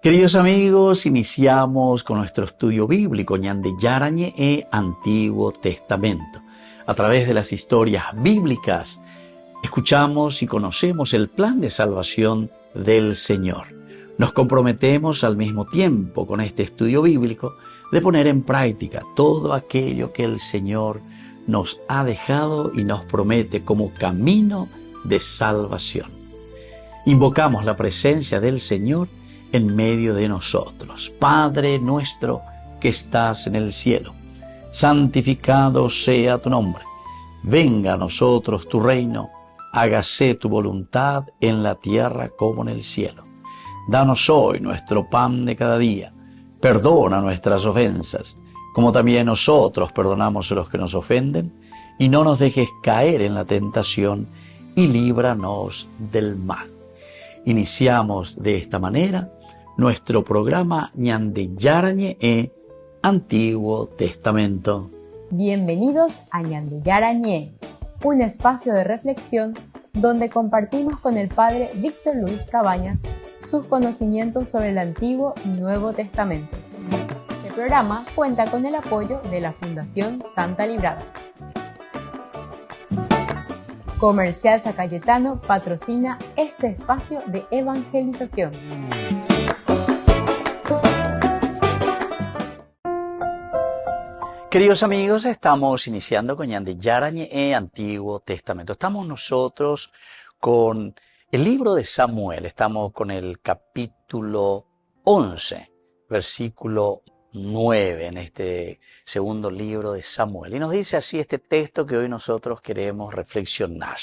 Queridos amigos, iniciamos con nuestro estudio bíblico Ñande Yarañe e Antiguo Testamento. A través de las historias bíblicas, escuchamos y conocemos el plan de salvación del Señor. Nos comprometemos al mismo tiempo con este estudio bíblico de poner en práctica todo aquello que el Señor nos ha dejado y nos promete como camino de salvación. Invocamos la presencia del Señor en medio de nosotros. Padre nuestro que estás en el cielo, santificado sea tu nombre. Venga a nosotros tu reino, hágase tu voluntad en la tierra como en el cielo. Danos hoy nuestro pan de cada día. Perdona nuestras ofensas, como también nosotros perdonamos a los que nos ofenden, y no nos dejes caer en la tentación, y líbranos del mal. Iniciamos de esta manera nuestro programa Ñande Yarañe e Antiguo Testamento. Bienvenidos a Ñande Yarañe, un espacio de reflexión donde compartimos con el Padre Víctor Luis Cabañas sus conocimientos sobre el Antiguo y Nuevo Testamento. Este programa cuenta con el apoyo de la Fundación Santa Librada. Comercial San Cayetano patrocina este espacio de evangelización. Queridos amigos, estamos iniciando con Ñande Yarañe e Antiguo Testamento. Estamos nosotros con el libro de Samuel. Estamos con el capítulo 11, versículo 9 en este segundo libro de Samuel. Y nos dice así este texto que hoy nosotros queremos reflexionar.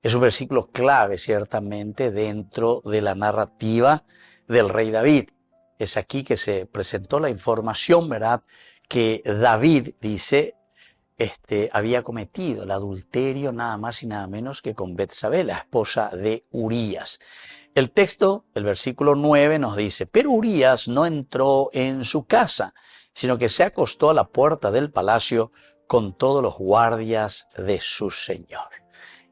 Es un versículo clave, ciertamente, dentro de la narrativa del rey David. Es aquí que se presentó la información, ¿verdad?, que David, dice, había cometido el adulterio nada más y nada menos que con Betsabé, la esposa de Urías. El texto, el versículo 9 nos dice, pero Urías no entró en su casa, sino que se acostó a la puerta del palacio con todos los guardias de su señor.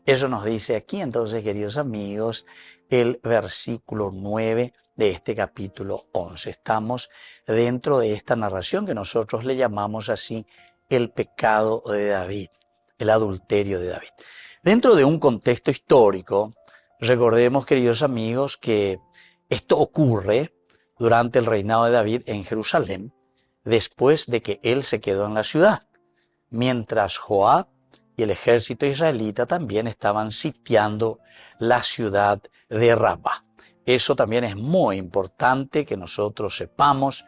Eso nos dice aquí entonces, queridos amigos, el versículo 9 de este capítulo 11. Estamos dentro de esta narración que nosotros le llamamos así el pecado de David, el adulterio de David. Dentro de un contexto histórico, recordemos, queridos amigos, que esto ocurre durante el reinado de David en Jerusalén, después de que él se quedó en la ciudad, mientras Joab y el ejército israelita también estaban sitiando la ciudad de Rabá. Eso también es muy importante que nosotros sepamos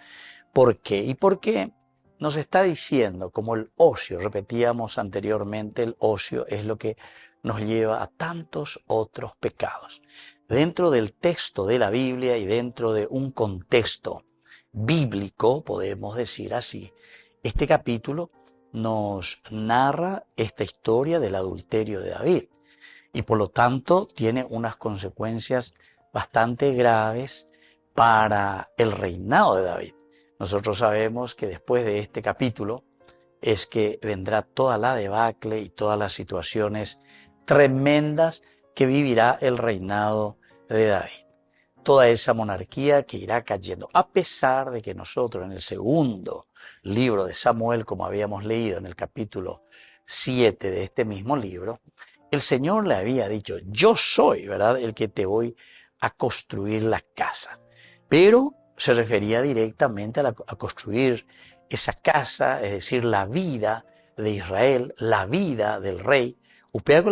por qué. Y por qué nos está diciendo, como el ocio, repetíamos anteriormente, el ocio es lo que nos lleva a tantos otros pecados. Dentro del texto de la Biblia y dentro de un contexto bíblico, podemos decir así, este capítulo nos narra esta historia del adulterio de David y por lo tanto tiene unas consecuencias bastante graves para el reinado de David. Nosotros sabemos que después de este capítulo es que vendrá toda la debacle y todas las situaciones tremendas que vivirá el reinado de David. Toda esa monarquía que irá cayendo, a pesar de que nosotros en el segundo libro de Samuel, como habíamos leído en el capítulo 7 de este mismo libro, el Señor le había dicho, yo soy, ¿verdad?, el que te voy a construir la casa. Pero se refería directamente a construir esa casa, es decir, la vida de Israel, la vida del rey. Pero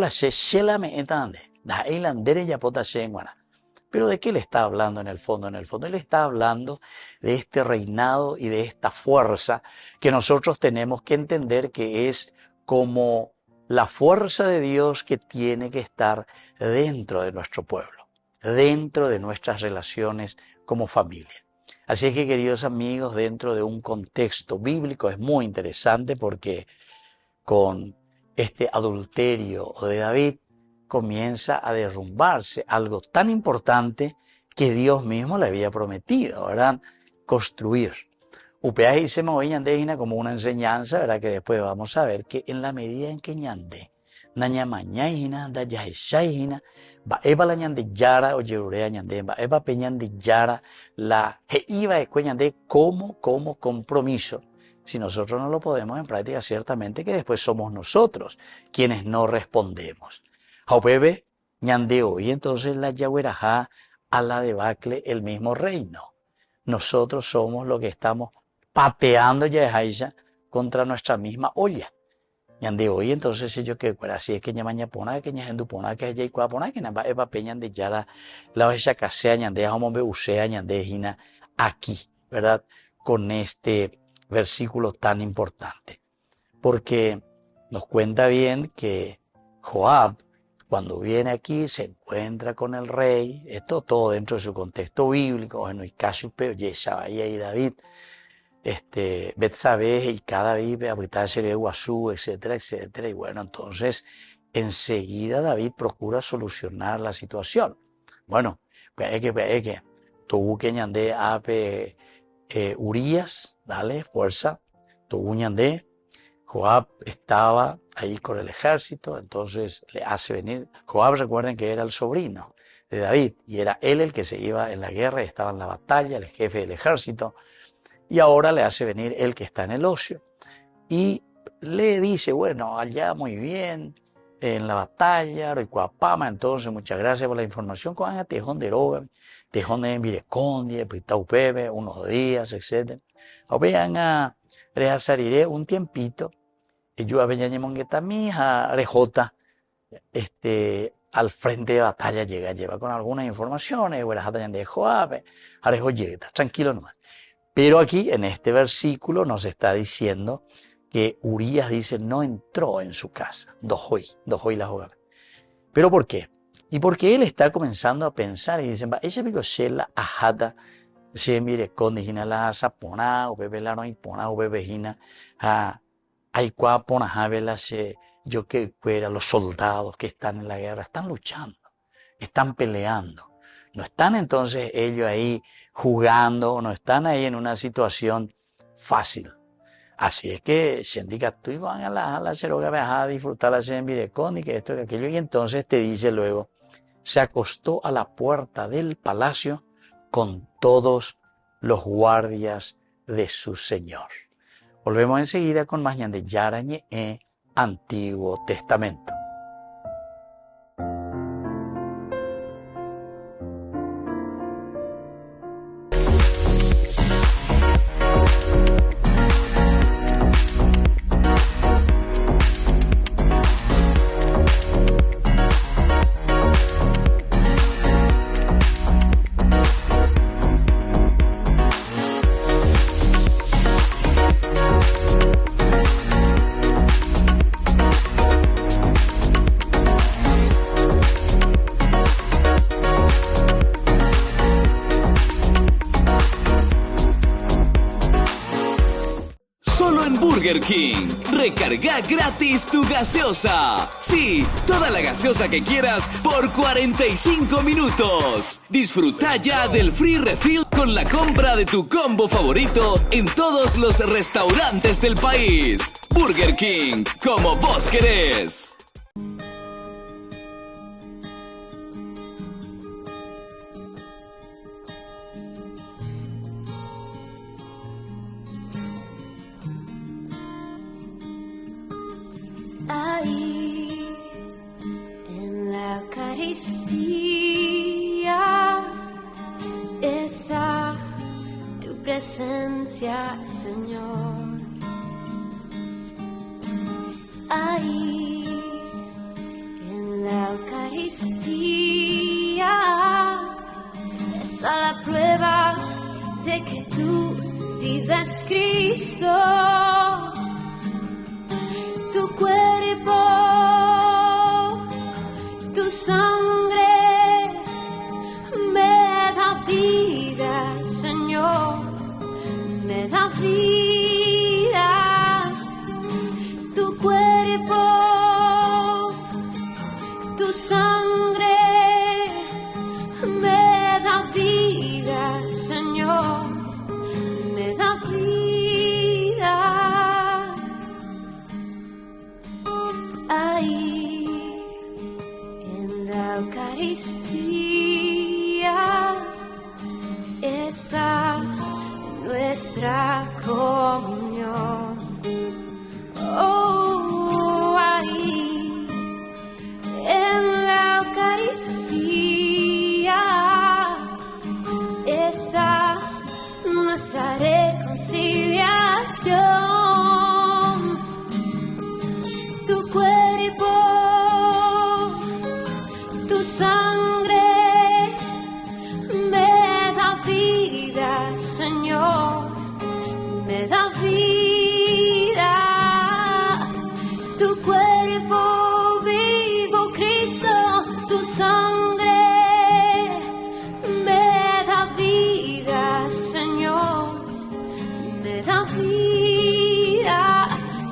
¿de qué le está hablando en el fondo? En el fondo él está hablando de este reinado y de esta fuerza que nosotros tenemos que entender que es como la fuerza de Dios que tiene que estar dentro de nuestro pueblo, dentro de nuestras relaciones como familia. Así es que, queridos amigos, dentro de un contexto bíblico es muy interesante porque con este adulterio de David comienza a derrumbarse algo tan importante que Dios mismo le había prometido, ¿verdad?, construir. Upeaje y se me como una enseñanza, ¿verdad?, que después vamos a ver que en la medida en que Ñande naña mañaina, da yahishaina, va eva la ñande yara o yerurea ñande, va eva peñande yara, la heiva de cueñande como compromiso. Si nosotros no lo podemos en práctica, ciertamente que después somos nosotros quienes no respondemos. Jaupebe ñande hoy, entonces la yahuerajá a la debacle el mismo reino. Nosotros somos los que estamos pateando yahaisha contra nuestra misma olla. Ñande hoy, entonces yo que así es que ñamaña pona, que ñajendu pona, que ella pona, que namba eva peñan de yara, la oveja casea, ñande hombre usea, ñande jina, aquí, ¿verdad? Con este versículo tan importante. Porque nos cuenta bien que Joab, cuando viene aquí, se encuentra con el rey, esto todo dentro de su contexto bíblico, bueno, y Casiopeo, Yeshabaya y David, Betsabé y cada vive, Abitasher, Guazú, etcétera, etcétera. Y bueno, entonces enseguida David procura solucionar la situación. Bueno, pues que tuvo que ñandé a Urias, dale, fuerza, tuvo ñandé. Joab estaba ahí con el ejército, entonces le hace venir. Joab, recuerden que era el sobrino de David y era él el que se iba en la guerra y estaba en la batalla, el jefe del ejército. Y ahora le hace venir el que está en el ocio y le dice, bueno, allá muy bien, en la batalla, Ricuapama, entonces muchas gracias por la información, con tejón de roba, tejón de mirecondie, pitaupebe, unos días, etc. Vean a rehazariré un tiempito, y yo a Beñañemongueta mija, rejota, al frente de batalla lleva con algunas informaciones, tranquilo nomás. Pero aquí, en este versículo, nos está diciendo que Urias dice no entró en su casa. Dojoy la jugada. ¿Pero por qué? Y porque él está comenzando a pensar y dice, ella me la ajata, se mire con digina la sapona, o bebe la no impona, o bebejina, hay cuapona, javela se, yo que fuera, los soldados que están en la guerra, están luchando, están peleando. No están entonces ellos ahí jugando, no están ahí en una situación fácil. Así es que se indica, tú y van a la ceroga, a disfrutar la semirecón y que esto y aquello. Y entonces te dice luego, se acostó a la puerta del palacio con todos los guardias de su señor. Volvemos enseguida con más ñande Yarañe Antiguo Testamento. Burger King. Recarga gratis tu gaseosa. Sí, toda la gaseosa que quieras por 45 minutos. Disfruta ya del free refill con la compra de tu combo favorito en todos los restaurantes del país. Burger King, como vos querés. Ahí en la Eucaristía está tu presencia, Señor. Ahí en la Eucaristía está la prueba de que tú vives, Cristo. Tu cuerpo, tu sangre me da vida, Señor, me da vida. Tu cuerpo, tu sangre me da vida, Señor, me da vida. Ahí nuestra comunión. Oh, ahí en la Eucaristía está nuestra reconciliación. Tu cuerpo, tu sangre me da vida, Señor, me da vida. Tu cuerpo vivo, Cristo, tu sangre me da vida, Señor, me da vida.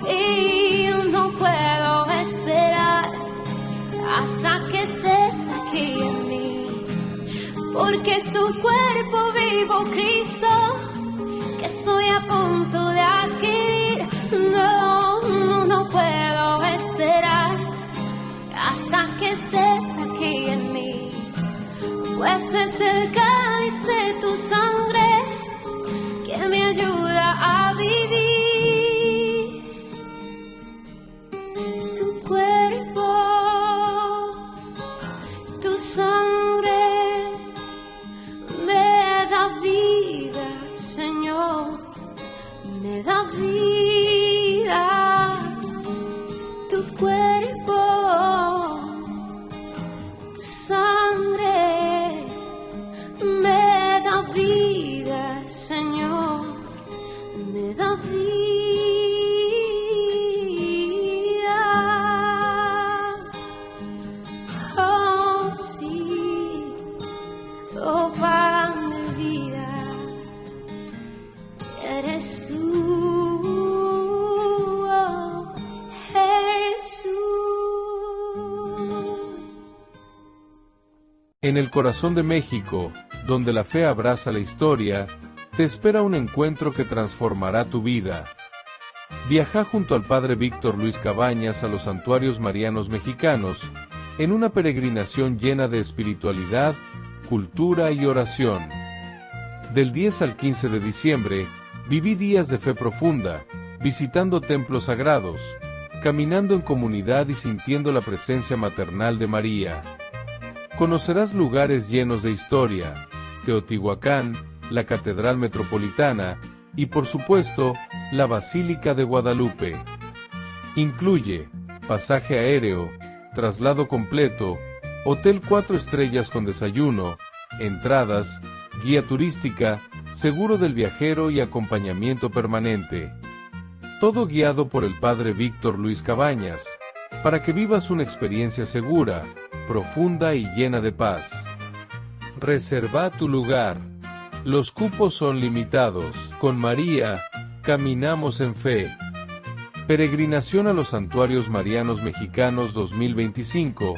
Y no puedo esperar hasta que estés aquí en mí, porque es tu cuerpo vivo, Cristo, que estoy a punto de adquirir. No puedo esperar hasta que estés aquí en mí, pues es el cáliz de tu sangre que me ayuda a vivir. Tu cuerpo, tu sangre me da vida, Señor, me da vida. Tu cuerpo, tu sangre me da vida, Señor, me da vida. Oh, sí, oh, pan de vida, eres tú, oh, Jesús. En el corazón de México, donde la fe abraza la historia, te espera un encuentro que transformará tu vida. Viaja junto al Padre Víctor Luis Cabañas a los santuarios marianos mexicanos, en una peregrinación llena de espiritualidad, cultura y oración. Del 10 al 15 de diciembre, viví días de fe profunda, visitando templos sagrados, caminando en comunidad y sintiendo la presencia maternal de María. Conocerás lugares llenos de historia, Teotihuacán, la Catedral Metropolitana y, por supuesto, la Basílica de Guadalupe. Incluye pasaje aéreo, traslado completo, hotel 4 estrellas con desayuno, entradas, guía turística, seguro del viajero y acompañamiento permanente. Todo guiado por el Padre Víctor Luis Cabañas, para que vivas una experiencia segura, profunda y llena de paz. Reserva tu lugar. Los cupos son limitados. Con María, caminamos en fe. Peregrinación a los Santuarios Marianos Mexicanos 2025,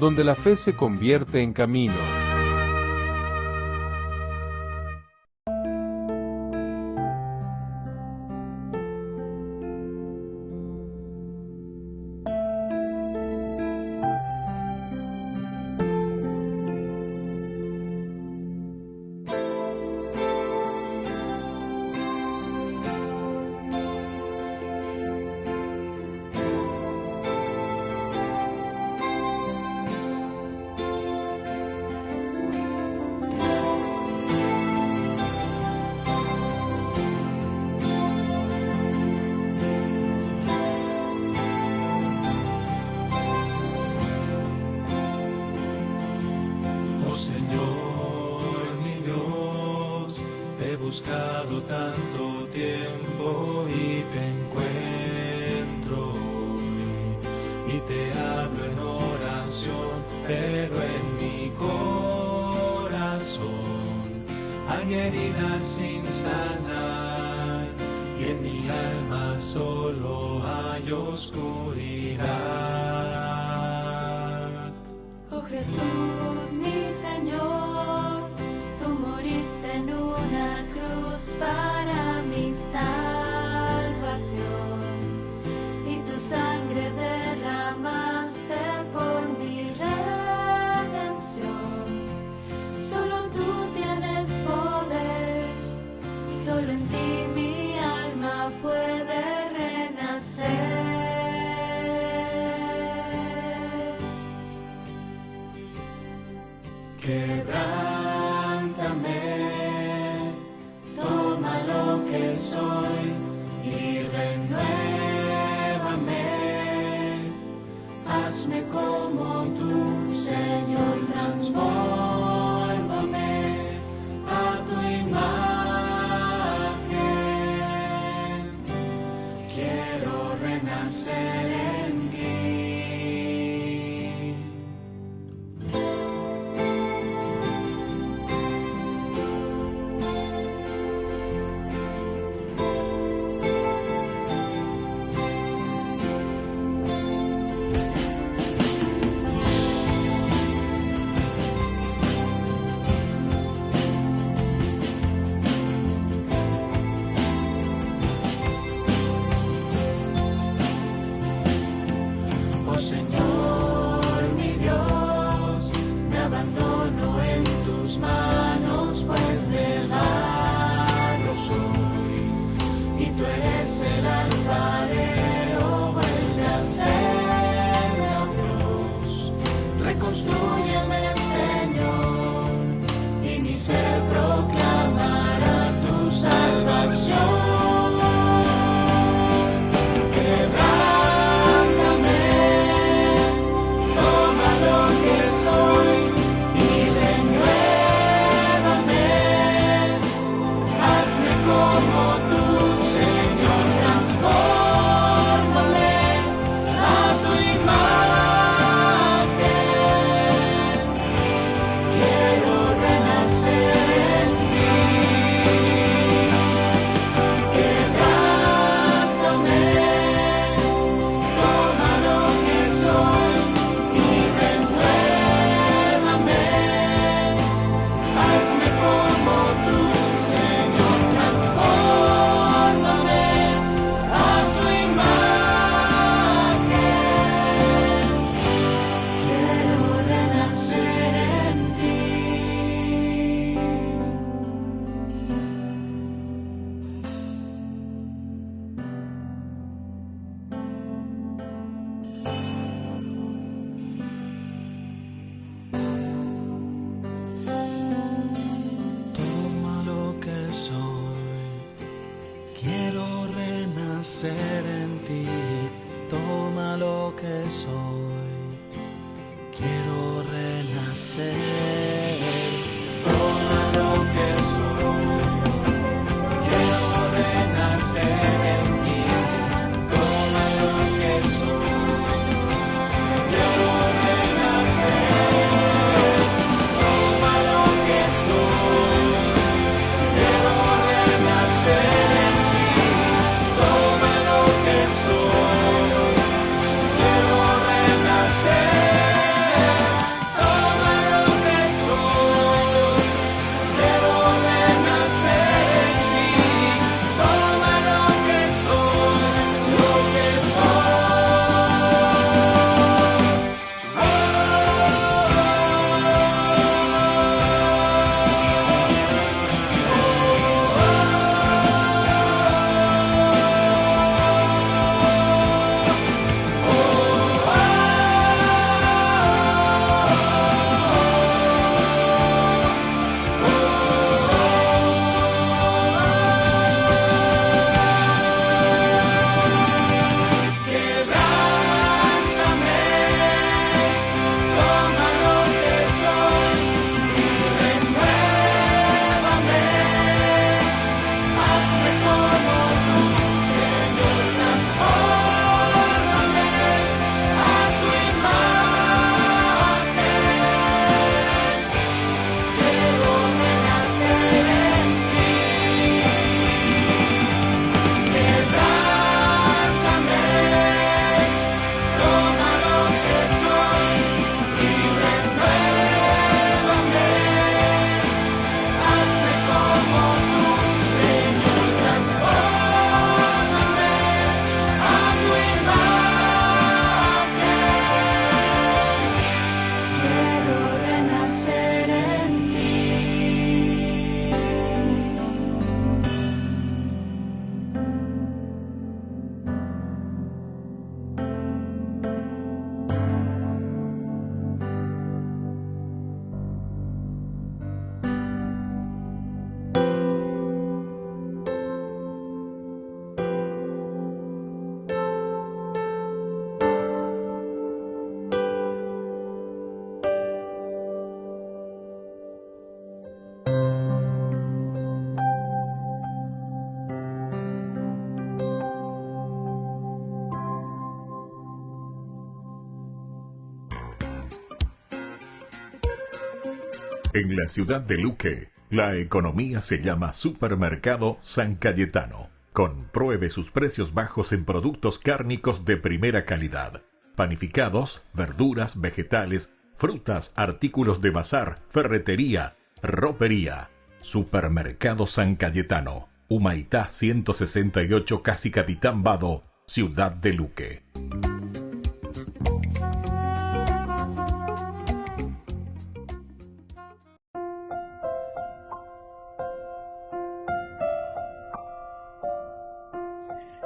donde la fe se convierte en camino. Buscado tanto tiempo y te encuentro hoy, y te hablo en oración, pero en mi corazón hay heridas sin sanar y en mi alma solo hay oscuridad. Oh Jesús, mi Señor, tú moriste en una cruz para mi salvación, y tu sangre derramaste por mi redención. Solo tú tienes poder, solo en ti que soy y renuévame. Hazme como tú, Señor, transfórmame a tu imagen. Quiero renacer en ti. Oh Señor, mi Dios, me abandono en tus manos, pues de barro soy, y tú eres el alfarero. Vuelve a serme, oh Dios, reconstrúyeme, Señor, y mi ser proclamará tu salvación. Soy y renuévame, hazme como tú, Señor, transfórmame a tu imagen. Quiero renacer en ti. Quebrántame, toma lo que soy y hazme como tú, Señor, transfórmame a tu imagen. Quiero renacer en ti. Toma lo que soy, quiero renacer en ti. Toma lo que soy, quiero renacer. Toma lo que soy, quiero renacer en ti. Toma lo que soy, quiero renacer. Toma lo que soy, quiero renacer en ti. Toma lo que soy, quiero renacer. Toma lo que soy, quiero renacer en ti. Toma lo que En la ciudad de Luque, la economía se llama Supermercado San Cayetano. Compruebe sus precios bajos en productos cárnicos de primera calidad. Panificados, verduras, vegetales, frutas, artículos de bazar, ferretería, ropería. Supermercado San Cayetano, Humaitá 168, Casi Capitán Vado, Ciudad de Luque.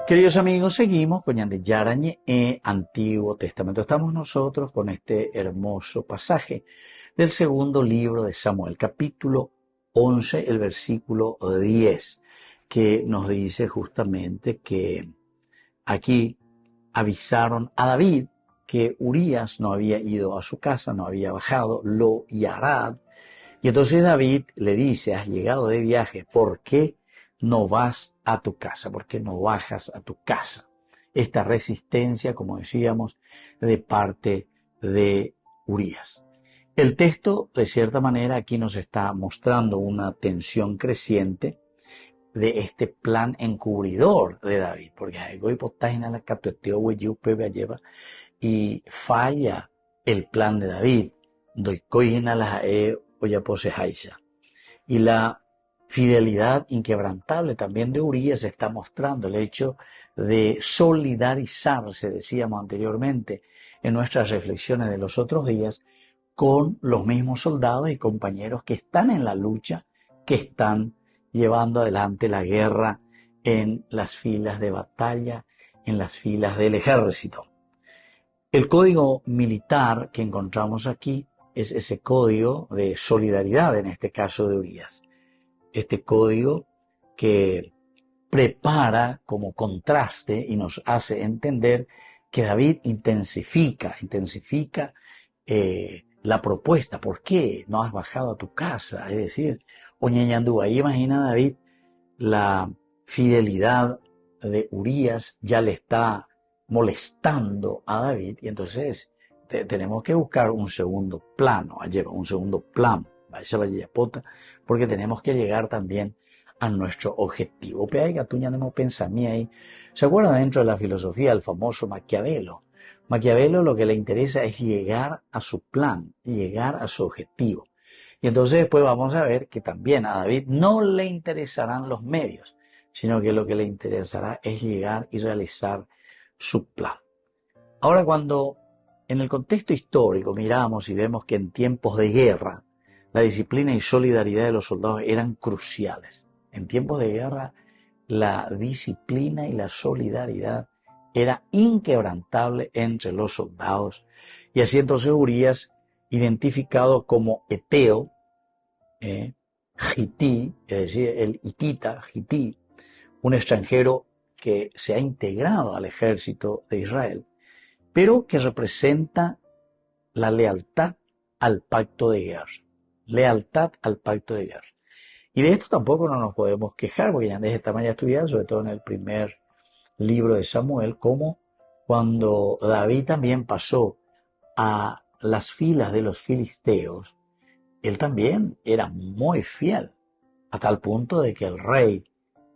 Queridos amigos, seguimos con Ñande Yarañe e Antiguo Testamento. Estamos nosotros con este hermoso pasaje del segundo libro de Samuel, capítulo 11, el versículo 10, que nos dice justamente que aquí avisaron a David que Urías no había ido a su casa, no había bajado, Lo y Arad. Y entonces David le dice, has llegado de viaje, ¿por qué no vas a tu casa? ¿Por qué no bajas a tu casa? Esta resistencia, como decíamos, de parte de Urías. El texto, de cierta manera, aquí nos está mostrando una tensión creciente de este plan encubridor de David, porque y falla el plan de David. Y la fidelidad inquebrantable también de Urías está mostrando el hecho de solidarizarse, decíamos anteriormente en nuestras reflexiones de los otros días, con los mismos soldados y compañeros que están en la lucha, que están llevando adelante la guerra en las filas de batalla, en las filas del ejército. El código militar que encontramos aquí es ese código de solidaridad, en este caso de Urías. Este código que prepara como contraste y nos hace entender que David intensifica la propuesta. ¿Por qué no has bajado a tu casa? Es decir, Oñeñandú, ahí imagina David la fidelidad de Urías, ya le está molestando a David, y entonces tenemos que buscar un segundo plano, un segundo plan, porque tenemos que llegar también a nuestro objetivo. ¿Se acuerdan dentro de la filosofía del famoso Maquiavelo? Maquiavelo lo que le interesa es llegar a su plan, llegar a su objetivo. Y entonces después vamos a ver que también a David no le interesarán los medios, sino que lo que le interesará es llegar y realizar su plan. Ahora, cuando en el contexto histórico miramos y vemos que en tiempos de guerra la disciplina y solidaridad de los soldados eran cruciales. En tiempos de guerra la disciplina y la solidaridad era inquebrantable entre los soldados, y así entonces Urías, identificado como eteo, Gití, es decir, el hitita, Gití, un extranjero que se ha integrado al ejército de Israel, pero que representa la lealtad al pacto de guerra. Lealtad al pacto de guerra. Y de esto tampoco no nos podemos quejar, porque ya desde esta mañana estudiado, sobre todo en el primer libro de Samuel, como cuando David también pasó a las filas de los filisteos, él también era muy fiel, a tal punto de que el rey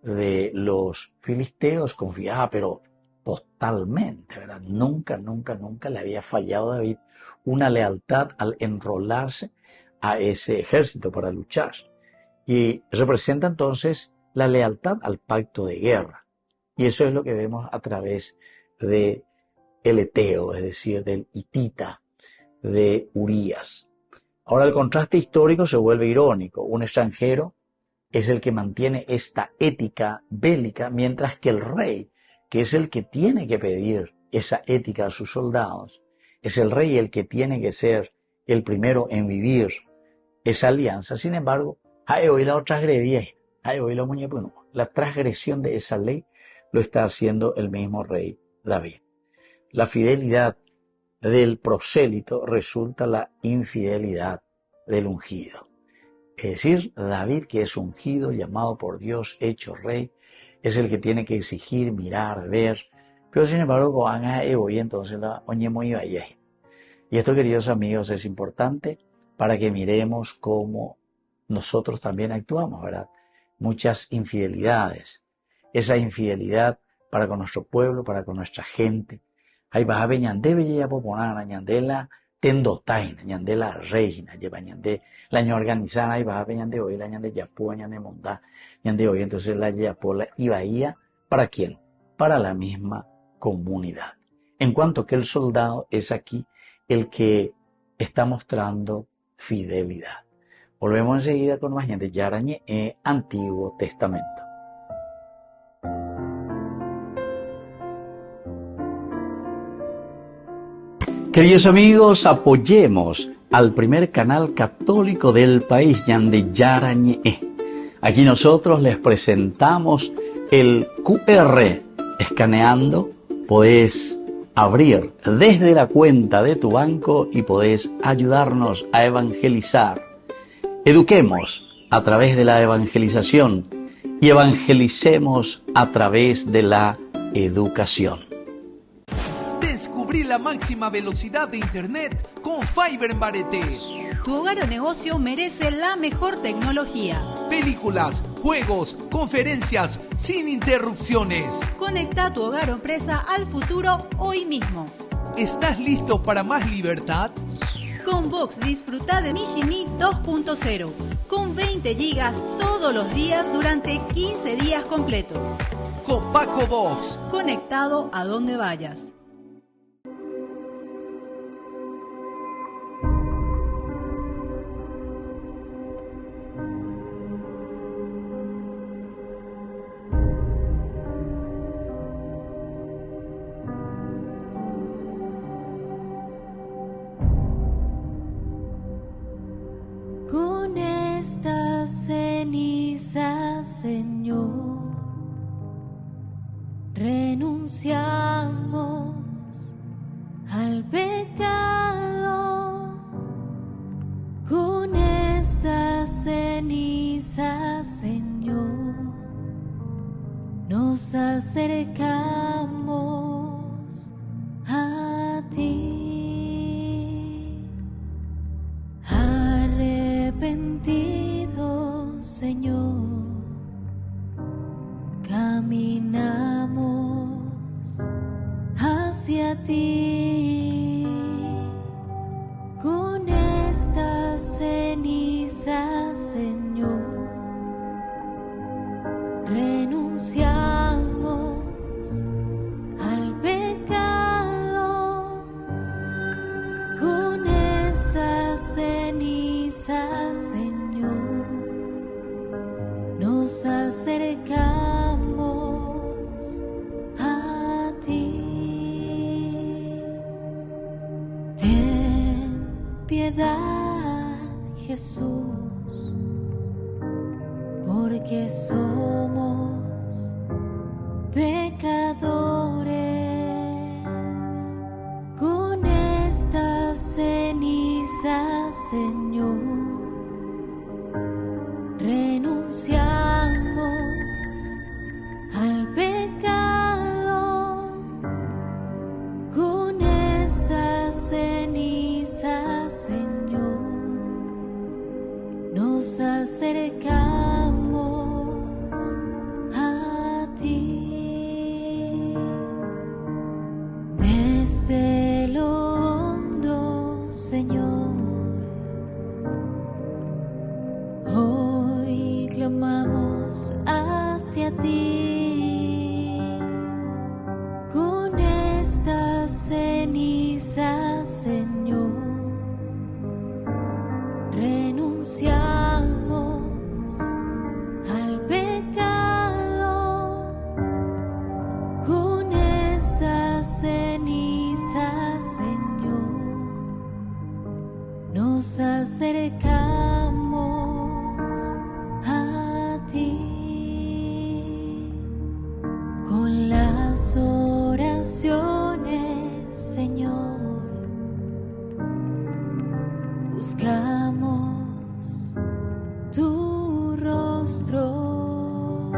de los filisteos confiaba, pero totalmente, ¿verdad? Nunca le había fallado a David una lealtad al enrolarse a ese ejército para luchar. Y representa entonces la lealtad al pacto de guerra. Y eso es lo que vemos a través de el eteo, es decir, del hitita, de Urías. Ahora el contraste histórico se vuelve irónico. Un extranjero es el que mantiene esta ética bélica, mientras que el rey, que es el que tiene que pedir esa ética a sus soldados, es el rey el que tiene que ser el primero en vivir esa alianza. Sin embargo, la transgresión de esa ley lo está haciendo el mismo rey David. La fidelidad del prosélito resulta la infidelidad del ungido. Es decir, David, que es ungido, llamado por Dios, hecho rey, es el que tiene que exigir, mirar, ver, pero sin embargo, y entonces y esto, queridos amigos, es importante para que miremos cómo nosotros también actuamos, ¿verdad? Muchas infidelidades. Esa infidelidad para con nuestro pueblo, para con nuestra gente. Ahí vas a ver ñandé bella popular, ñandé la tendotaina, ñandé la reina, lleva ñandé la ña organizada, ahí vas a ver ñandé hoy, la ñandé yapúa, ñandé mondá, ñandé hoy. Entonces la yapola y bahía, ¿para quién? Para la misma comunidad. En cuanto que el soldado es aquí el que está mostrando fidelidad. Volvemos enseguida con más ñandé yarañe Antiguo Testamento. Queridos amigos, apoyemos al primer canal católico del país, Ñande Yarañe. Aquí nosotros les presentamos el QR. Escaneando, podés abrir desde la cuenta de tu banco y podés ayudarnos a evangelizar. Eduquemos a través de la evangelización y evangelicemos a través de la educación. Descubrí la máxima velocidad de Internet con Fiber en Barete. Tu hogar o negocio merece la mejor tecnología. Películas, juegos, conferencias, sin interrupciones. Conecta tu hogar o empresa al futuro hoy mismo. ¿Estás listo para más libertad? Con Vox disfruta de Mishimi 2.0 con 20 gigas todos los días durante 15 días completos. Con Paco Vox. Conectado a donde vayas. Con estas cenizas, Señor, renunciamos al pecado. Con estas cenizas, Señor, nos acercamos a ti. Arrepentidos, Señor, caminamos hacia ti. Con estas cenizas, Señor, renunciamos al pecado. Con estas cenizas, Señor, nos acercamos a ti. Ten piedad, Jesús, porque somos pecadores. Con estas cenizas, Señor, renunciamos al pecado. Con estas cenizas, Señor, nos acercamos a ti. Desde lo hondo, Señor, hoy clamamos hacia ti. Con estas cenizas, Señor, renunciamos al pecado. Con estas cenizas, Señor, nos acercamos a ti. Con las oraciones, Señor, buscamos tu rostro.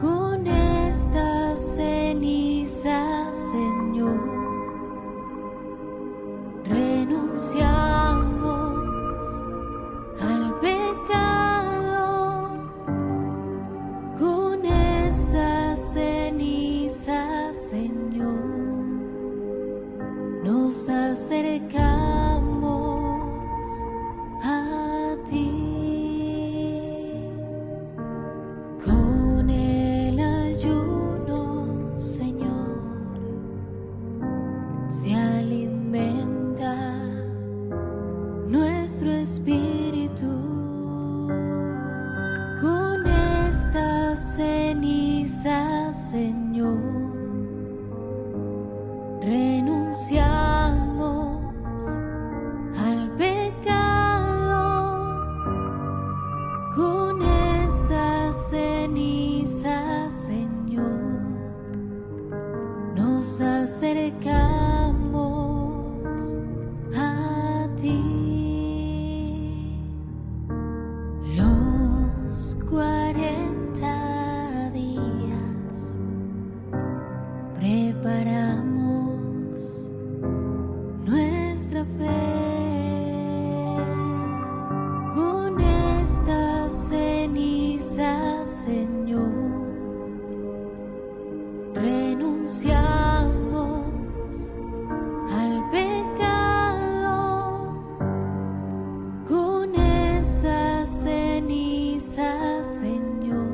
Con estas cenizas, Señor, renunciamos nos acercamos a ti. Con el ayuno, Señor, se alimenta nuestro espíritu. Con estas cenizas, Señor, renunciamos al pecado. Con estas cenizas, Señor, nos acercamos a ti. Los 40 días preparamos nuestra fe. Con estas cenizas, Señor, renunciamos al pecado. Con estas cenizas, Señor,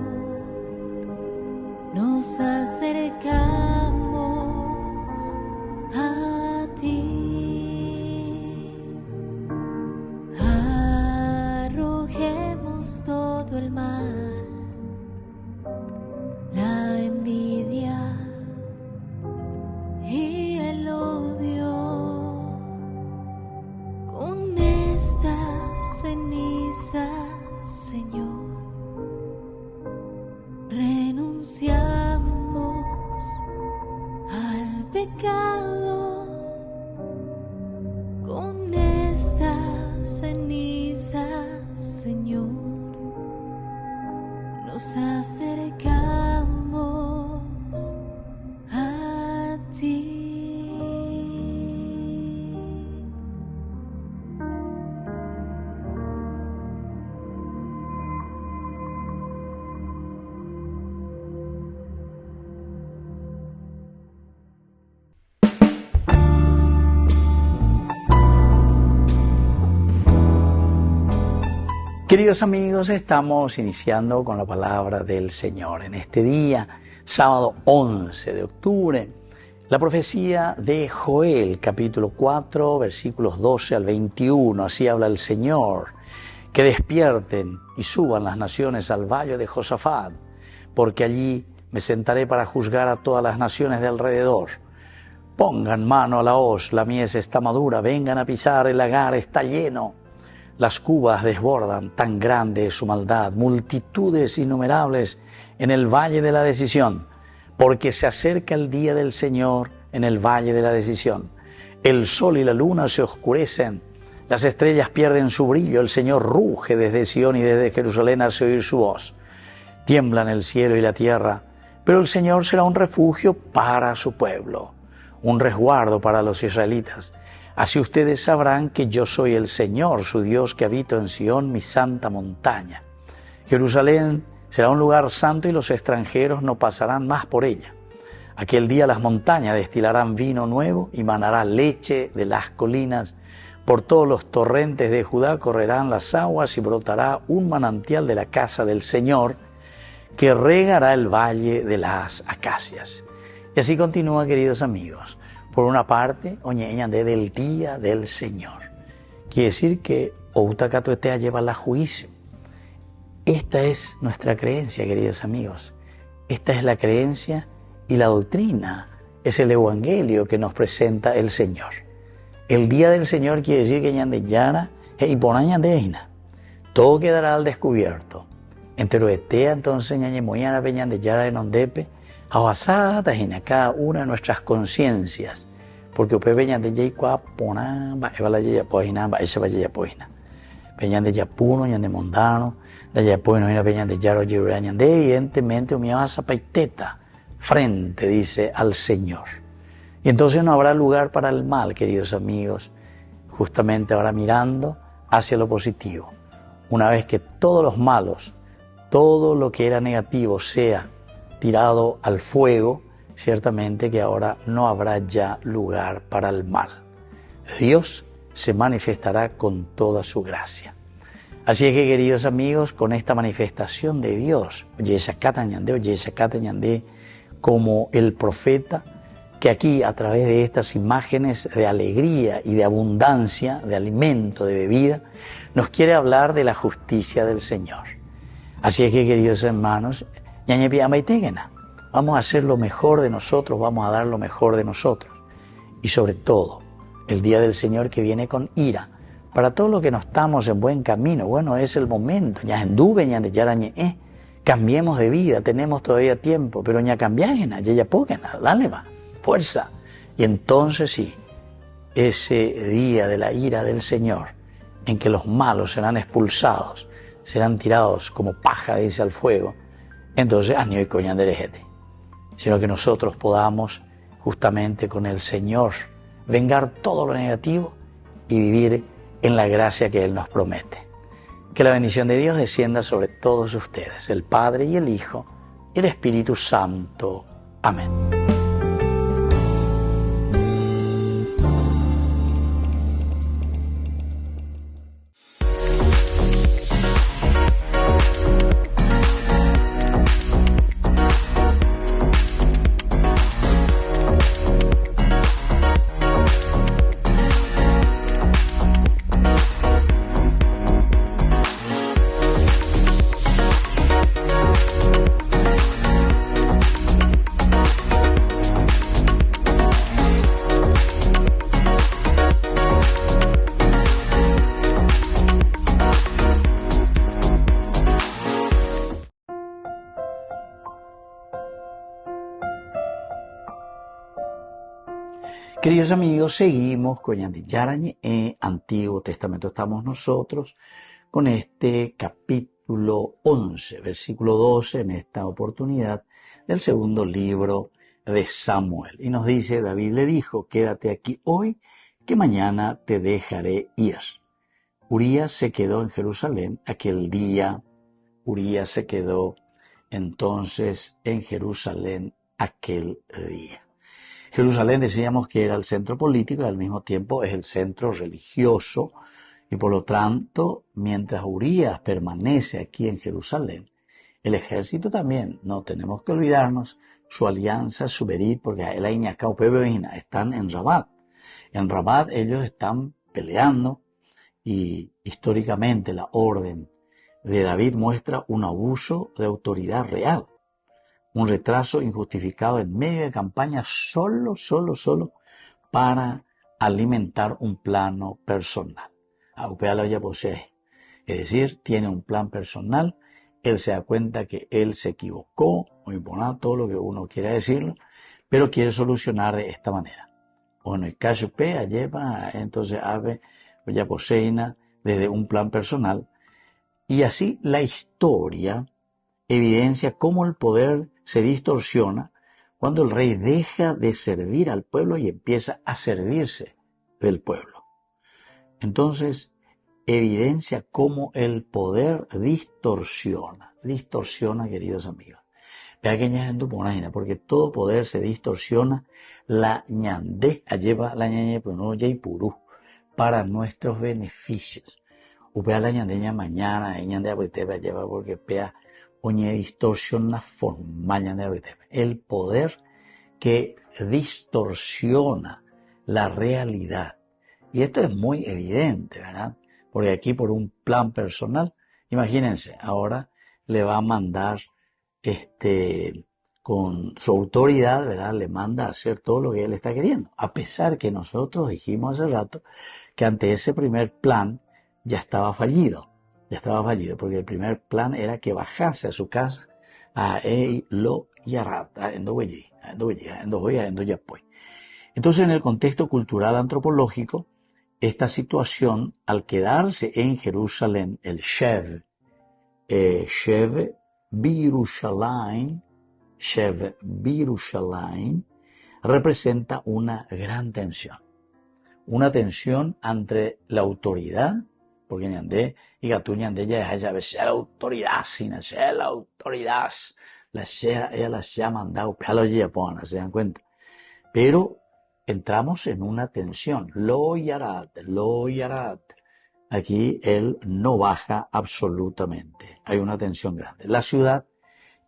nos acercamos a ti. Arrojemos todo el mal, la envidia y el odio. Con estas cenizas, Señor, renunciamos al pecado. Con estas cenizas, Señor, nos acercamos a ti. Queridos amigos, estamos iniciando con la palabra del Señor. En este día, sábado 11 de octubre, la profecía de Joel, capítulo 4, versículos 12 al 21. Así habla el Señor: que despierten y suban las naciones al valle de Josafat, porque allí me sentaré para juzgar a todas las naciones de alrededor. Pongan mano a la hoz, la mies está madura, vengan a pisar, el lagar está lleno. Las cubas desbordan, tan grande es su maldad, multitudes innumerables en el valle de la decisión, porque se acerca el día del Señor en el valle de la decisión. El sol y la luna se oscurecen, las estrellas pierden su brillo, el Señor ruge desde Sión y desde Jerusalén hace oír su voz. Tiemblan el cielo y la tierra, pero el Señor será un refugio para su pueblo, un resguardo para los israelitas. Así ustedes sabrán que yo soy el Señor, su Dios, que habito en Sión, mi santa montaña. Jerusalén será un lugar santo y los extranjeros no pasarán más por ella. Aquel día las montañas destilarán vino nuevo y manará leche de las colinas. Por todos los torrentes de Judá correrán las aguas y brotará un manantial de la casa del Señor que regará el valle de las acacias. Y así continúa, queridos amigos. Por una parte, oñeñande del día del Señor. Quiere decir que Outacatuetea lleva la juicio. Esta es nuestra creencia, queridos amigos. Esta es la creencia y la doctrina. Es el evangelio que nos presenta el Señor. El día del Señor quiere decir que ñande yara y ponañandeina. Todo quedará al descubierto. Enteroetea entonces ñañe moyana peñande yara en ondepe. Awasatas en cada una de nuestras conciencias, porque upe veñan de yeikua pona ba evala yeya poina ba ese ba yeya poina veñan de yapuno ñan de mondano de yapuno ina veñan de yaro yurañan de evidentemente umiasa paiteta frente dice al Señor. Y entonces no habrá lugar para el mal, queridos amigos, justamente ahora mirando hacia lo positivo. Una vez que todos los malos, todo lo que era negativo sea tirado al fuego, ciertamente que ahora no habrá ya lugar para el mal. Dios se manifestará con toda su gracia. Así es que, queridos amigos, con esta manifestación de Dios, como el profeta, que aquí a través de estas imágenes de alegría y de abundancia, de alimento, de bebida, nos quiere hablar de la justicia del Señor. Así es que, queridos hermanos, vamos a hacer lo mejor de nosotros, vamos a dar lo mejor de nosotros. Y sobre todo, el día del Señor que viene con ira, para todos los que no estamos en buen camino, bueno, es el momento, cambiemos de vida, tenemos todavía tiempo, pero dale va, fuerza. Y entonces sí, ese día de la ira del Señor, en que los malos serán expulsados, serán tirados como paja, dice, al fuego, entonces, sino que nosotros podamos, justamente con el Señor, vengar todo lo negativo y vivir en la gracia que Él nos promete. Que la bendición de Dios descienda sobre todos ustedes, el Padre y el Hijo y el Espíritu Santo. Amén. Queridos amigos, seguimos con Ñande Yarañe, Antiguo Testamento. Estamos nosotros con este capítulo 11, versículo 12, en esta oportunidad, del segundo libro de Samuel. Y nos dice, David le dijo, quédate aquí hoy, que mañana te dejaré ir. Urías se quedó en Jerusalén aquel día. Urías se quedó entonces en Jerusalén aquel día. Jerusalén decíamos que era el centro político y al mismo tiempo es el centro religioso, y por lo tanto, mientras Urías permanece aquí en Jerusalén, el ejército también, no tenemos que olvidarnos, su alianza, su berit, porque están en Rabat. En Rabat ellos están peleando y históricamente la orden de David muestra un abuso de autoridad real. Un retraso injustificado en medio de campaña solo para alimentar un plano personal. Es decir, tiene un plan personal, él se da cuenta que él se equivocó, muy bueno, todo lo que uno quiera decirlo, pero quiere solucionar de esta manera. Bueno, el caso lleva entonces ave ya poseina desde un plan personal, y así la historia evidencia cómo el poder se distorsiona cuando el rey deja de servir al pueblo y empieza a servirse del pueblo. Entonces, evidencia cómo el poder distorsiona, queridos amigos. Vea que ña en tu ponajina, porque todo poder se distorsiona, la ñandé lleva la ñañe pronoya y purú, para nuestros beneficios. Upea la ñandeña mañana, ñande a lleva porque pea oñe distorsiona forma ñande. El poder que distorsiona la realidad. Y esto es muy evidente, ¿verdad? Porque aquí por un plan personal, imagínense, ahora le va a mandar con su autoridad, ¿verdad? Le manda a hacer todo lo que él está queriendo. A pesar que nosotros dijimos hace rato que ante ese primer plan ya estaba fallido, porque el primer plan era que bajase a su casa a Eilo Yarata, Entonces, en el contexto cultural antropológico, esta situación, al quedarse en Jerusalén, el Shev Birushalayim, representa una gran tensión. Una tensión entre la autoridad, porque ñandé y gatú ñandé ya es la autoridad, sin hacer la autoridad, ella la ha mandado, se dan cuenta. Pero entramos en una tensión. Lo yarat, lo yarat. Aquí él no baja absolutamente. Hay una tensión grande. La ciudad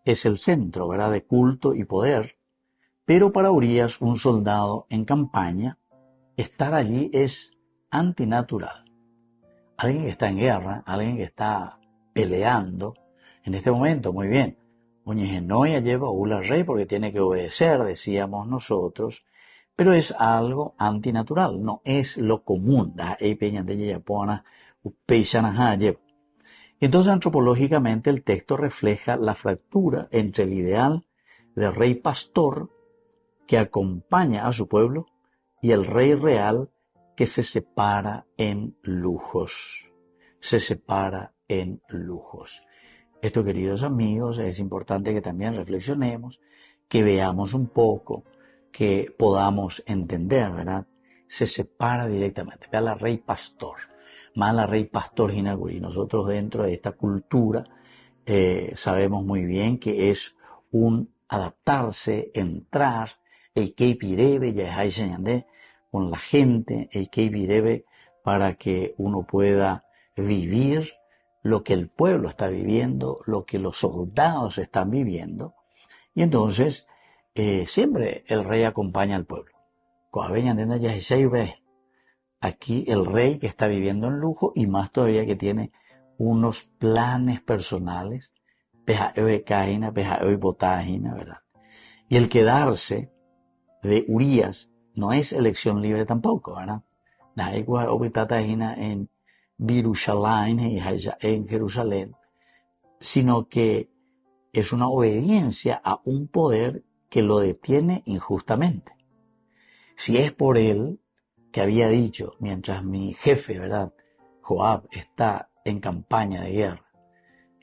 es el centro, ¿verdad?, de culto y poder. Pero para Urias, un soldado en campaña, estar allí es antinatural. Alguien que está en guerra, alguien que está peleando, en este momento, muy bien. Oñejenoya lleva a rey porque tiene que obedecer, decíamos nosotros, pero es algo antinatural, no es lo común. Entonces, antropológicamente, el texto refleja la fractura entre el ideal del rey pastor que acompaña a su pueblo y el rey real que se separa en lujos. Se separa en lujos. Esto, queridos amigos, es importante que también reflexionemos, que veamos un poco, que podamos entender, ¿verdad? Se separa directamente. Vea la rey pastor, más la rey pastor Hinaguri. Nosotros dentro de esta cultura sabemos muy bien que es un adaptarse, entrar, el que pirebe, ya hay señalé, con la gente, el que pirebe, para que uno pueda vivir lo que el pueblo está viviendo, lo que los soldados están viviendo. Y entonces, siempre el rey acompaña al pueblo. Aquí el rey que está viviendo en lujo y más todavía que tiene unos planes personales, ¿verdad? Y el quedarse de Urias no es elección libre tampoco, ¿verdad? En en Jerusalén, sino que es una obediencia a un poder que lo detiene injustamente. Si es por él que había dicho, mientras mi jefe, ¿verdad?, Joab, está en campaña de guerra,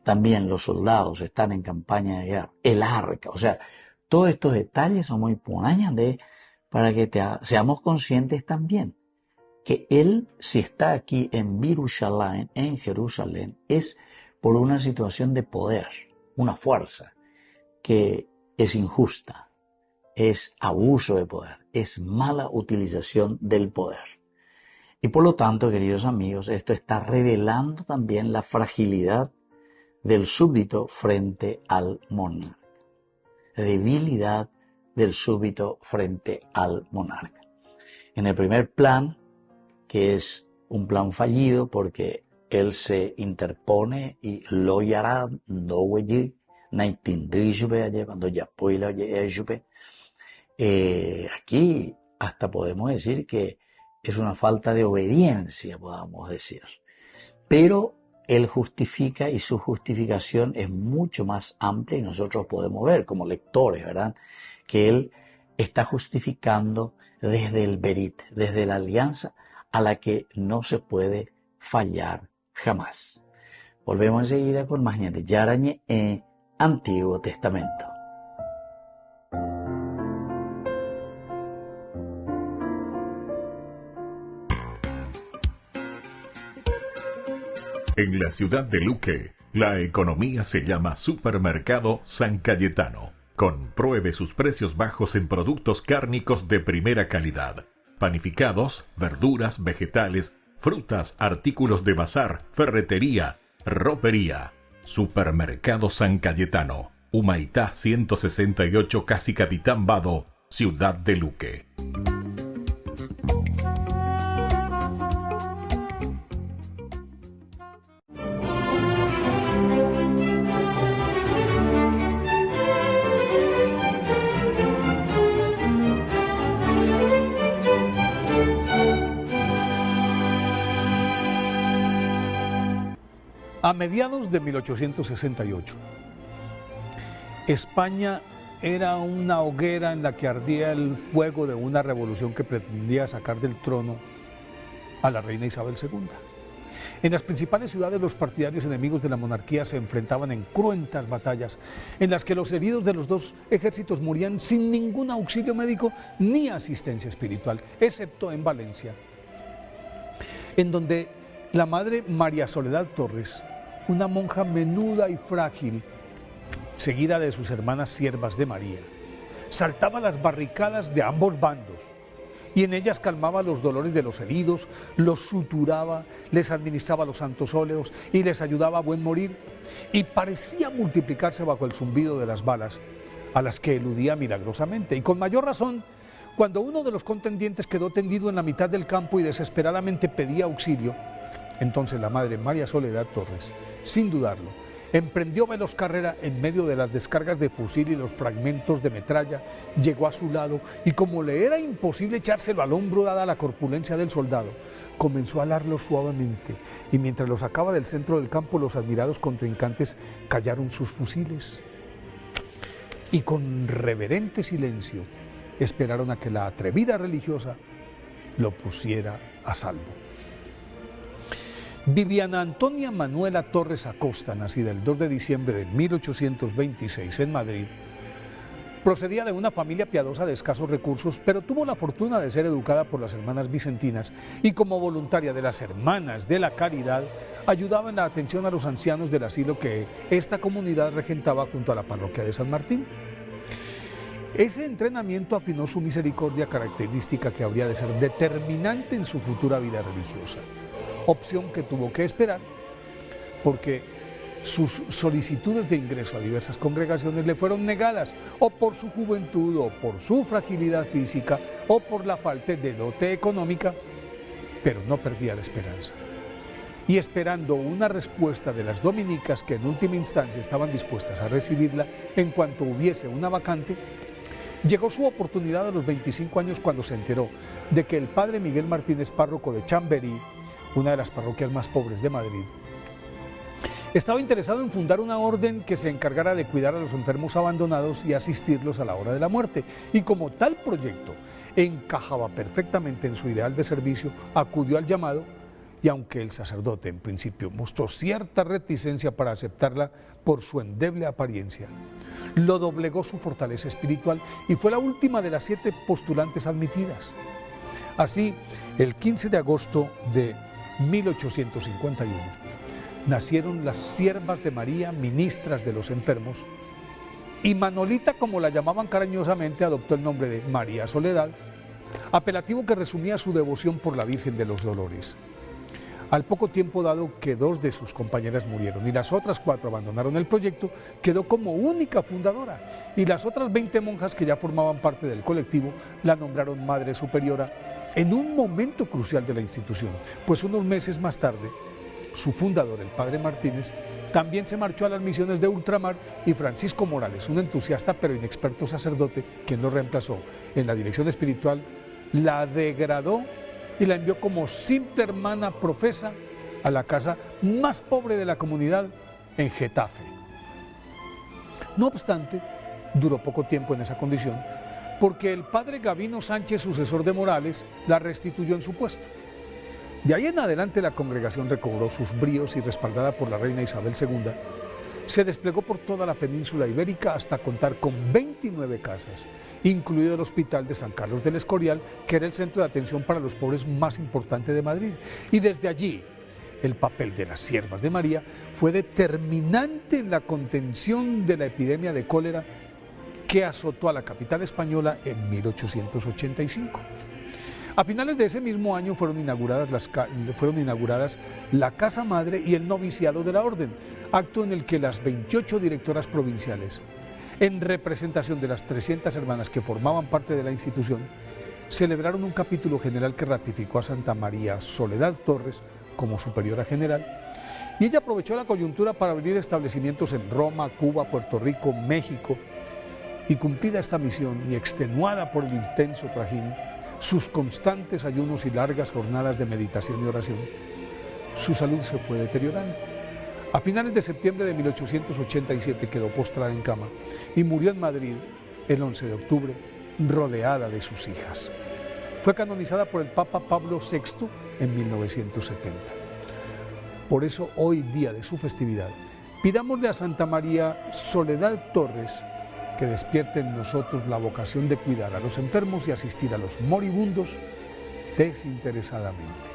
también los soldados están en campaña de guerra, el arca, o sea, todos estos detalles son muy importantes para que seamos conscientes también que él, si está aquí en Birushalayim, en Jerusalén, es por una situación de poder, una fuerza que es injusta, es abuso de poder, es mala utilización del poder. Y por lo tanto, queridos amigos, esto está revelando también la fragilidad del súbdito frente al monarca, la debilidad del súbdito frente al monarca. En el primer plan, que es un plan fallido porque él se interpone y lo hará, no allí, aquí hasta podemos decir que es una falta de obediencia, podamos decir. Pero él justifica y su justificación es mucho más amplia y nosotros podemos ver como lectores, ¿verdad?, que él está justificando desde el Berit, desde la alianza a la que no se puede fallar jamás. Volvemos enseguida con más de Yarañe en Antiguo Testamento. En la ciudad de Luque, la economía se llama Supermercado San Cayetano. Compruebe sus precios bajos en productos cárnicos de primera calidad. Panificados, verduras, vegetales, frutas, artículos de bazar, ferretería, ropería. Supermercado San Cayetano, Humaitá 168, Casi Capitán Vado, Ciudad de Luque. A mediados de 1868, España era una hoguera en la que ardía el fuego de una revolución que pretendía sacar del trono a la reina Isabel II. En las principales ciudades los partidarios enemigos de la monarquía se enfrentaban en cruentas batallas en las que los heridos de los dos ejércitos morían sin ningún auxilio médico ni asistencia espiritual, excepto en Valencia, en donde la madre María Soledad Torres, una monja menuda y frágil, seguida de sus hermanas siervas de María, saltaba las barricadas de ambos bandos y en ellas calmaba los dolores de los heridos, los suturaba, les administraba los santos óleos y les ayudaba a buen morir, y parecía multiplicarse bajo el zumbido de las balas, a las que eludía milagrosamente, y con mayor razón cuando uno de los contendientes quedó tendido en la mitad del campo y desesperadamente pedía auxilio. Entonces la madre María Soledad Torres, sin dudarlo, emprendió veloz carrera en medio de las descargas de fusil y los fragmentos de metralla, llegó a su lado y, como le era imposible echárselo al hombro dada la corpulencia del soldado, comenzó a alarlo suavemente, y mientras lo sacaba del centro del campo, los admirados contrincantes callaron sus fusiles y con reverente silencio esperaron a que la atrevida religiosa lo pusiera a salvo. Viviana Antonia Manuela Torres Acosta, nacida el 2 de diciembre de 1826 en Madrid, procedía de una familia piadosa de escasos recursos, pero tuvo la fortuna de ser educada por las hermanas vicentinas y, como voluntaria de las Hermanas de la Caridad, ayudaba en la atención a los ancianos del asilo que esta comunidad regentaba junto a la parroquia de San Martín. Ese entrenamiento afinó su misericordia, característica que habría de ser determinante en su futura vida religiosa, opción que tuvo que esperar porque sus solicitudes de ingreso a diversas congregaciones le fueron negadas, o por su juventud, o por su fragilidad física, o por la falta de dote económica, pero no perdía la esperanza. Y esperando una respuesta de las dominicas, que en última instancia estaban dispuestas a recibirla en cuanto hubiese una vacante, llegó su oportunidad a los 25 años cuando se enteró de que el padre Miguel Martínez, párroco de Chamberí, una de las parroquias más pobres de Madrid, estaba interesado en fundar una orden que se encargara de cuidar a los enfermos abandonados y asistirlos a la hora de la muerte. Y como tal proyecto encajaba perfectamente en su ideal de servicio, acudió al llamado, y aunque el sacerdote en principio mostró cierta reticencia para aceptarla por su endeble apariencia, lo doblegó su fortaleza espiritual y fue la última de las 7 postulantes admitidas. Así, el 15 de agosto de 1851, nacieron las Siervas de María, ministras de los enfermos, y Manolita, como la llamaban cariñosamente, adoptó el nombre de María Soledad, apelativo que resumía su devoción por la Virgen de los Dolores. Al poco tiempo, dado que 2 de sus compañeras murieron y las otras 4 abandonaron el proyecto, quedó como única fundadora, y las otras 20 monjas que ya formaban parte del colectivo la nombraron Madre Superiora en un momento crucial de la institución, pues unos meses más tarde, su fundador, el padre Martínez, también se marchó a las misiones de ultramar, y Francisco Morales, un entusiasta pero inexperto sacerdote, quien lo reemplazó en la dirección espiritual, la degradó y la envió como simple hermana profesa a la casa más pobre de la comunidad, en Getafe. No obstante, duró poco tiempo en esa condición, porque el padre Gavino Sánchez, sucesor de Morales, la restituyó en su puesto. De ahí en adelante la congregación recobró sus bríos y, respaldada por la reina Isabel II, se desplegó por toda la península ibérica hasta contar con 29 casas, incluido el Hospital de San Carlos del Escorial, que era el centro de atención para los pobres más importante de Madrid. Y desde allí, el papel de las Siervas de María fue determinante en la contención de la epidemia de cólera que azotó a la capital española en 1885. A finales de ese mismo año fueron inauguradas la Casa Madre y el noviciado de la Orden, acto en el que las 28 directoras provinciales, en representación de las 300 hermanas que formaban parte de la institución, celebraron un capítulo general que ratificó a Santa María Soledad Torres como superiora general, y ella aprovechó la coyuntura para abrir establecimientos en Roma, Cuba, Puerto Rico, México, y cumplida esta misión y extenuada por el intenso trajín, sus constantes ayunos y largas jornadas de meditación y oración, su salud se fue deteriorando. A finales de septiembre de 1887 quedó postrada en cama y murió en Madrid el 11 de octubre, rodeada de sus hijas. Fue canonizada por el Papa Pablo VI en 1970. Por eso, hoy, día de su festividad, pidámosle a Santa María Soledad Torres que despierte en nosotros la vocación de cuidar a los enfermos y asistir a los moribundos desinteresadamente.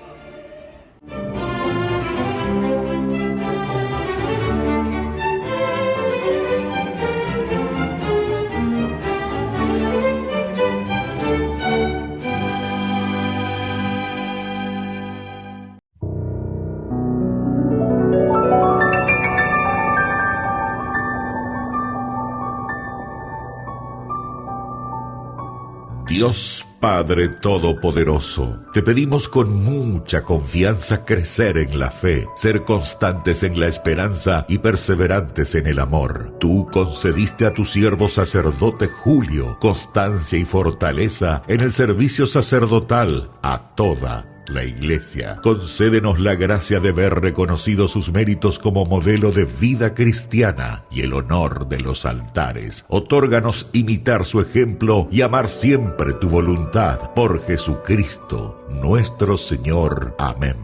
Dios Padre Todopoderoso, te pedimos con mucha confianza crecer en la fe, ser constantes en la esperanza y perseverantes en el amor. Tú concediste a tu siervo sacerdote Julio constancia y fortaleza en el servicio sacerdotal a toda la Iglesia. Concédenos la gracia de ver reconocidos sus méritos como modelo de vida cristiana y el honor de los altares. Otórganos imitar su ejemplo y amar siempre tu voluntad. Por Jesucristo, nuestro Señor. Amén.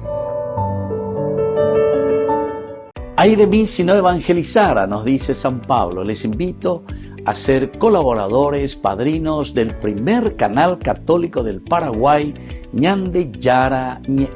Ay de mí si no evangelizara, nos dice San Pablo. Les invito a ser colaboradores, padrinos del primer canal católico del Paraguay, Ñande Yara Ñe.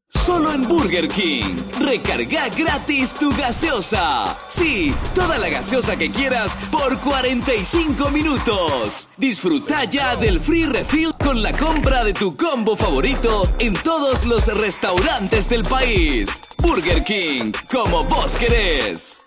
Solo en Burger King. Recarga gratis tu gaseosa. Sí, toda la gaseosa que quieras por 45 minutos. Disfruta ya del free refill con la compra de tu combo favorito en todos los restaurantes del país. Burger King, como vos querés.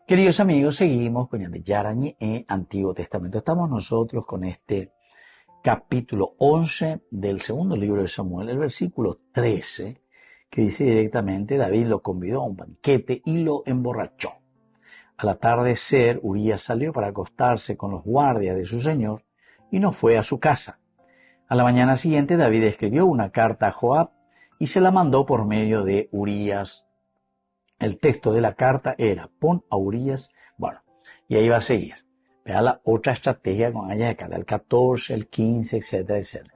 Queridos amigos, seguimos con Ñande Yara Ñe, Antiguo Testamento. Estamos nosotros con este capítulo 11 del segundo libro de Samuel, el versículo 13, que dice directamente: David lo convidó a un banquete y lo emborrachó. Al atardecer, Urías salió para acostarse con los guardias de su señor y no fue a su casa. A la mañana siguiente, David escribió una carta a Joab y se la mandó por medio de Urías. El texto de la carta era: pon a Urías, bueno, y ahí va a seguir. Vea la otra estrategia con ella de cara, el 14, el 15, etcétera, etcétera.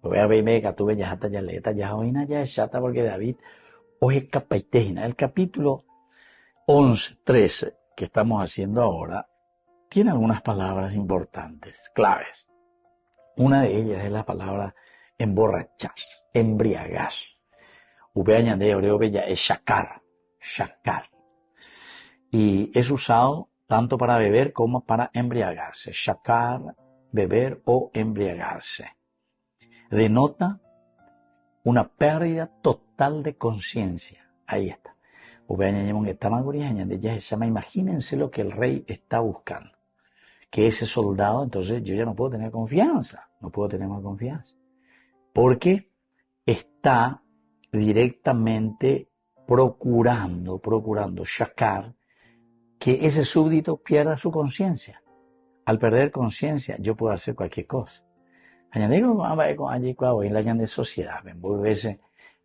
Voy a verme que tuve ya hasta ya leta, ya hoina ya chata, porque David, hoy capaitejina. El capítulo 11, 13, que estamos haciendo ahora, tiene algunas palabras importantes, claves. Una de ellas es la palabra emborrachar, embriagar. Upea de hebreo ya es shakar. Shakar. Y es usado tanto para beber como para embriagarse. Shakar, beber o embriagarse. Denota una pérdida total de conciencia. Ahí está. Imagínense lo que el rey está buscando. Que ese soldado, entonces yo ya no puedo tener confianza. No puedo tener más confianza. Porque está directamente procurando, shakar, que ese súbdito pierda su conciencia. Al perder conciencia, yo puedo hacer cualquier cosa. Añadir en la sociedad, envolverse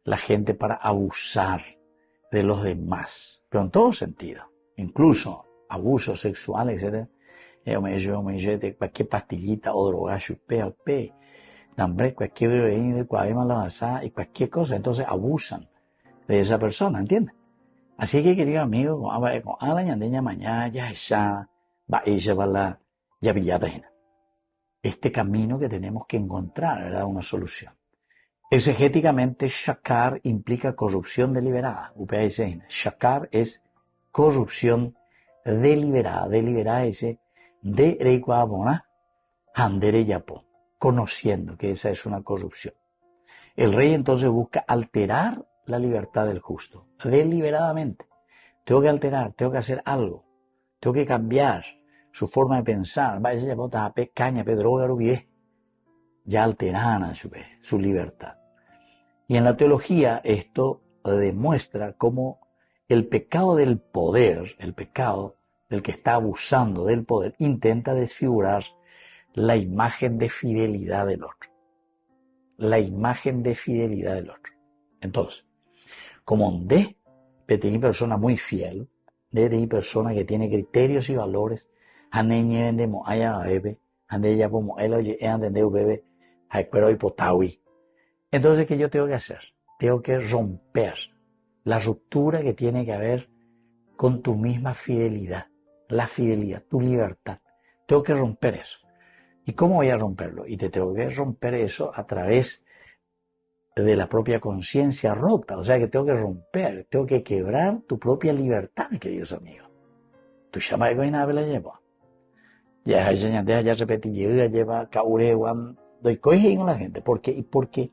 la gente para abusar de los demás, pero en todo sentido, incluso abuso sexual, etc. Cualquier pastillita o droga, chupea, cualquier bebé, y cualquier cosa, entonces abusan de esa persona, ¿entiendes? Así que, querido amigo, a la ñandeña mañana ya esa va ella va la ya pillata. Este camino que tenemos que encontrar, ¿verdad? Una solución. Exegéticamente, shakar implica corrupción deliberada. Shakar es corrupción deliberada. Deliberada es de reikuabona handere yapo, conociendo que esa es una corrupción. El rey entonces busca alterar la libertad del justo, deliberadamente. Tengo que alterar, tengo que hacer algo, tengo que cambiar su forma de pensar. Ya alteran su libertad. Y en la teología esto demuestra cómo el pecado del poder, el pecado del que está abusando del poder, intenta desfigurar la imagen de fidelidad del otro. La imagen de fidelidad del otro. Entonces, como de tener persona muy fiel, de tener persona que tiene criterios y valores, aneñe vendemos allá bebe, ande ya como él oye, ande bebe, pero hipotawi. Entonces, ¿qué yo tengo que hacer? Tengo que romper la ruptura que tiene que haber con tu misma fidelidad, la fidelidad, tu libertad. Tengo que romper eso. ¿Y cómo voy a romperlo? Y te tengo que romper eso a través de la propia conciencia rota. O sea que tengo que romper, tengo que quebrar tu propia libertad, queridos amigos. Tu llama de coina la lleva. Ya ya repetí, lleva caureguan, doy coige con la gente. ¿Por qué? Y porque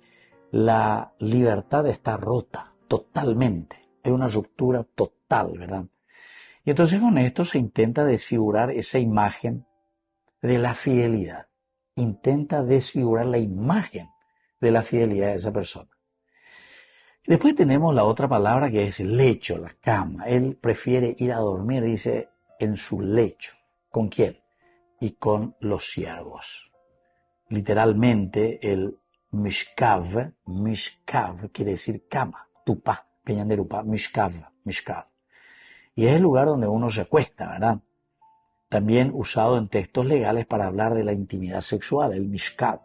la libertad está rota totalmente. Es una ruptura total, ¿verdad? Y entonces con esto se intenta desfigurar esa imagen de la fidelidad. Intenta desfigurar la imagen de la fidelidad de esa persona. Después tenemos la otra palabra que es lecho, la cama. Él prefiere ir a dormir, dice, en su lecho. ¿Con quién? Y con los siervos. Literalmente el mishkav quiere decir cama, tupá, peñanderupá, mishkav. Y es el lugar donde uno se acuesta, ¿verdad? También usado en textos legales para hablar de la intimidad sexual, el mishkav.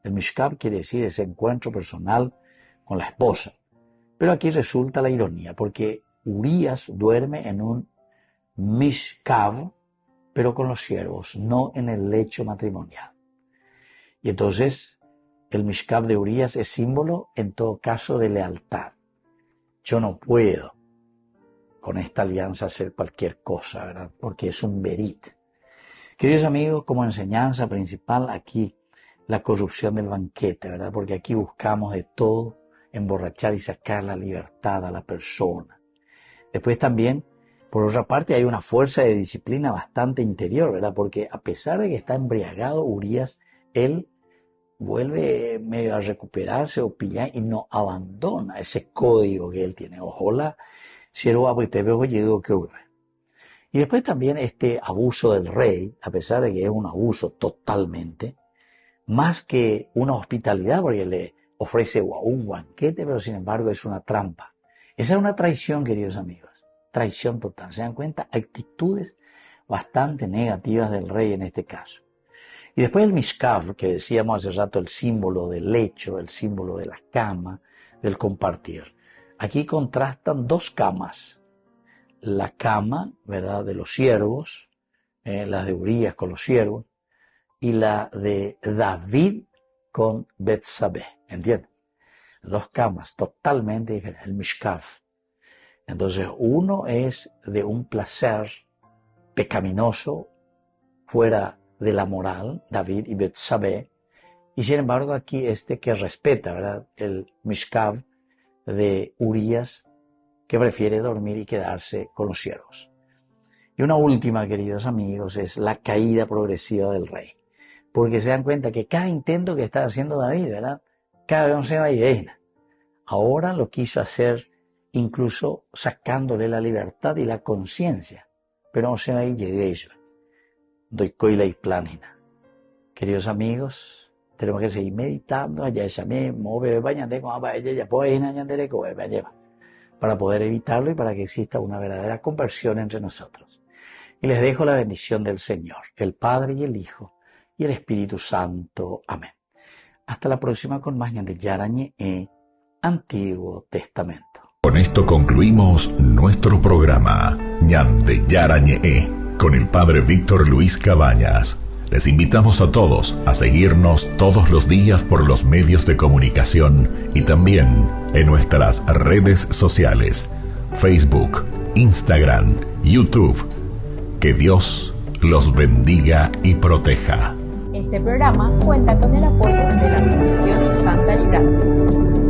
El mishkav quiere decir ese encuentro personal con la esposa. Pero aquí resulta la ironía, porque Urías duerme en un mishkav, pero con los siervos, no en el lecho matrimonial. Y entonces, el mishkav de Urías es símbolo, en todo caso, de lealtad. Yo no puedo con esta alianza hacer cualquier cosa, ¿verdad? Porque es un berit. Queridos amigos, como enseñanza principal aquí, la corrupción del banquete, ¿verdad? Porque aquí buscamos de todo, emborrachar y sacar la libertad a la persona. Después también, por otra parte, hay una fuerza de disciplina bastante interior, ¿verdad? Porque a pesar de que está embriagado, Urías, él vuelve medio a recuperarse o pillar y no abandona ese código que él tiene. Ojalá, y después también este abuso del rey, a pesar de que es un abuso totalmente, más que una hospitalidad, porque le ofrece un banquete, pero sin embargo es una trampa. Esa es una traición, queridos amigos, traición total. ¿Se dan cuenta? Actitudes bastante negativas del rey en este caso. Y después el mishkav, que decíamos hace rato, el símbolo del lecho, el símbolo de la cama, del compartir. Aquí contrastan dos camas. La cama, ¿verdad?, de los siervos, las de Urías con los siervos, y la de David con Betsabé, ¿entiendes? Dos camas totalmente diferentes, el mishkav. Entonces, uno es de un placer pecaminoso, fuera de la moral, David y Betsabé, y sin embargo aquí este que respeta, ¿verdad?, el mishkav de Urías, que prefiere dormir y quedarse con los siervos. Y una última, queridos amigos, es la caída progresiva del rey. Porque se dan cuenta que cada intento que está haciendo David, ¿verdad?, cada vez se va a ir. Ahora lo quiso hacer incluso sacándole la libertad y la conciencia. Pero no se va a ir, llegué yo. Doy coila y planina. Queridos amigos, tenemos que seguir meditando allá esa mismo para poder evitarlo y para que exista una verdadera conversión entre nosotros. Y les dejo la bendición del Señor, el Padre y el Hijo y el Espíritu Santo. Amén. Hasta la próxima con más Ñande Yarañe Antiguo Testamento. Con esto concluimos nuestro programa Ñande Yarañe con el Padre Víctor Luis Cabañas. Les invitamos a todos a seguirnos todos los días por los medios de comunicación y también en nuestras redes sociales, Facebook, Instagram, YouTube. Que Dios los bendiga y proteja. Este programa cuenta con el apoyo de la Fundación Santa Librada.